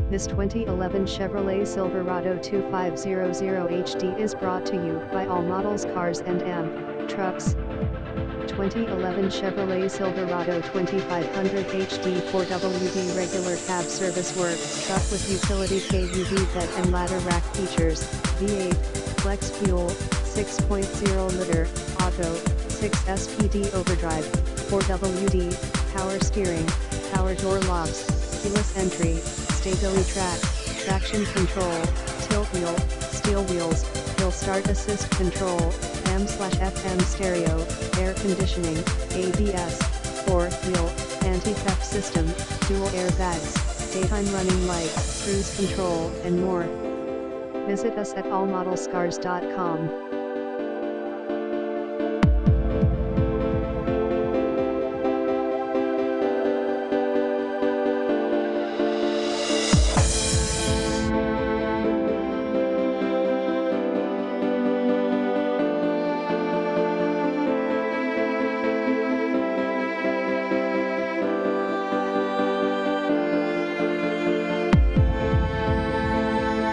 This 2011 Chevrolet Silverado 2500 HD is brought to you by All Models Cars and Trucks. 2011 Chevrolet Silverado 2500 HD 4WD regular cab service work truck with utility KUV bed and ladder rack features, V8, flex fuel, 6.0 liter, auto, 6 SPD overdrive, 4WD, power steering, power door locks, keyless entry, stability track, traction control, tilt wheel, steel wheels, hill start assist control, AM/FM stereo, air conditioning, ABS, 4-wheel, anti-theft system, dual airbags, daytime running lights, cruise control, and more. Visit us at allmodelscars.com.